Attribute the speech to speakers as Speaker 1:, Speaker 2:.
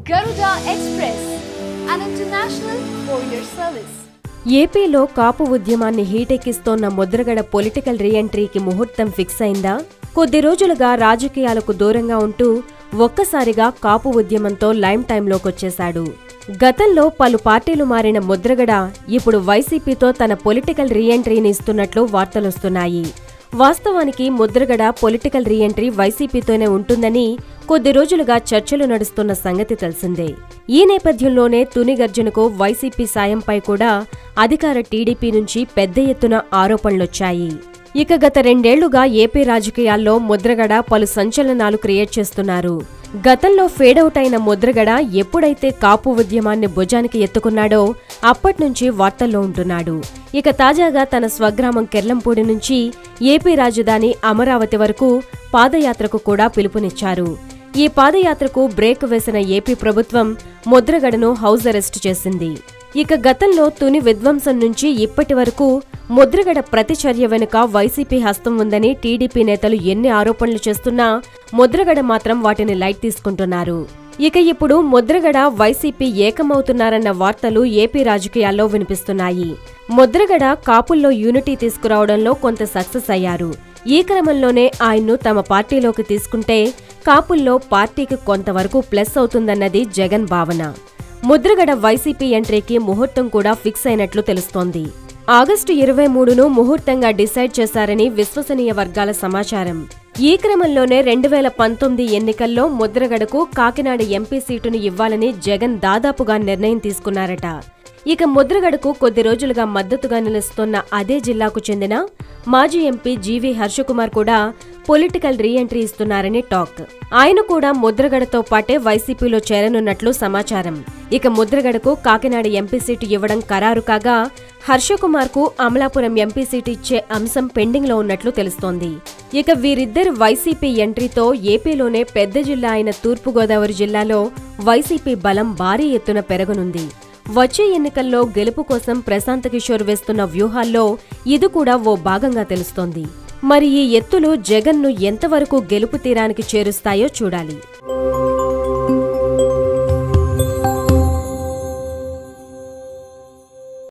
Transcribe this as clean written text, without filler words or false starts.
Speaker 1: Garuda Express, an international courier service.
Speaker 2: ఏపీలో కాపు ఉద్యమాన్ని హీటెక్కిస్తోన్న Mudragada political రీఎంట్రీకి ముహూర్తం ఫిక్స్ అయిందా? కొద్ది రోజులుగా రాజకీయాలకు దూరంగా ఉంటూ ఒక్కసారిగా కాపు ఉద్యమంతో లైమ్ టైంలోకొచ్చేశాడు. గతంలో పలు పార్టీలు మారిన ముద్రగడ ఇప్పుడు వైసీపీతో తన పొలిటికల్ రీఎంట్రీని ఇస్తున్నట్లు వార్తలొస్తున్నాయి. వాస్తవానికి ముద్రగడ పొలిటికల్ రీఎంట్రీ వైసీపీతోనే ఉంటుందని కొద్ది రోజులుగా చర్చలు నడుస్తున్న సంగతి తెలిసిందే. ఈ నేపథ్యంలోనే తుని గర్జనకు వైసీపీ సాయంపై కూడా అధికార టీడీపీ నుంచి పెద్ద ఎత్తున ఆరోపణలొచ్చాయి. ఇక గత 2 ఏళ్లుగా ఏపీ రాజకీయాల్లో ముద్రగడ పలు సంచలనాలు క్రియేట్ చేస్తున్నారు. గతంలో ఫేడౌట్ అయిన ముద్రగడ ఎప్పుడైతే కాపు ఉద్యమాన్ని భుజానికి ఎత్తుకున్నాడో అప్పట్నుంచి వార్తల్లో ఉంటున్నాడు. ఇక తాజాగా తన స్వగ్రామం కెర్లంపూడి నుంచి ఏపీ రాజధాని అమరావతి వరకు పాదయాత్రకు కూడా పిలుపునిచ్చారు. ఈ పాదయాత్రకు బ్రేక్ వేసిన ఏపీ ప్రభుత్వం ముద్రగడను హౌస్ అరెస్టు చేసింది. ఇక గతంలో తుని విధ్వంసం నుంచి ఇప్పటి వరకు ముద్రగడ ప్రతిచర్య వెనుక వైసీపీ హస్తం ఉందని టీడీపీ నేతలు ఎన్ని ఆరోపణలు చేస్తున్నా ముద్రగడ మాత్రం వాటిని లైట్ తీసుకుంటున్నారు. ఇక ఇప్పుడు ముద్రగడ వైసీపీ ఏకమవుతున్నారన్న వార్తలు ఏపీ రాజకీయాల్లో వినిపిస్తున్నాయి. ముద్రగడ కాపుల్లో యూనిటీ తీసుకురావడంలో కొంత సక్సెస్ అయ్యారు. ఈ క్రమంలోనే ఆయన్ను తమ పార్టీలోకి తీసుకుంటే కాపుల్లో పార్టీకి కొంతవరకు ప్లస్ అవుతుందన్నది జగన్ భావన. ముద్రగడ వైసీపీ ఎంట్రీకి ముహూర్తం కూడా ఫిక్స్ అయినట్లు తెలుస్తోంది. ఆగస్టు 23ను ముహూర్తంగా డిసైడ్ చేశారని విశ్వసనీయ వర్గాల సమాచారం. ఈ క్రమంలోనే 2019 ఎన్నికల్లో ముద్రగడకు కాకినాడ ఎంపీ సీటును ఇవ్వాలని జగన్ దాదాపుగా నిర్ణయం తీసుకున్నారట. ఇక ముద్రగడకు కొద్ది రోజులుగా మద్దతుగా నిలుస్తున్న అదే జిల్లాకు చెందిన మాజీ ఎంపీ జీవీ హర్షకుమార్ కూడా పొలిటికల్ రీఎంట్రీ ఇస్తున్నారని టాక్. ఆయన కూడా ముద్రగడతో పాటే వైసీపీలో చేరనున్నట్లు సమాచారం. ఇక ముద్రగడకు కాకినాడ ఎంపీ సీటు ఇవ్వడం ఖరారు కాగా హర్షకుమార్ కు అమలాపురం ఎంపీ సీటు ఇచ్చే అంశం పెండింగ్ లో ఉన్నట్లు తెలుస్తోంది. ఇక వీరిద్దరు వైసీపీ ఎంట్రీతో ఏపీలోనే పెద్ద జిల్లా అయిన తూర్పుగోదావరి జిల్లాలో వైసీపీ బలం భారీ ఎత్తున పెరగనుంది. వచ్చే ఎన్నికల్లో గెలుపు కోసం ప్రశాంత్ కిషోర్ వేస్తున్న వ్యూహాల్లో ఇది కూడా ఓ భాగంగా తెలుస్తోంది. మరి ఈ ఎత్తులు జగన్ను ఎంతవరకు గెలుపు తీరానికి చేరుస్తాయో చూడాలి.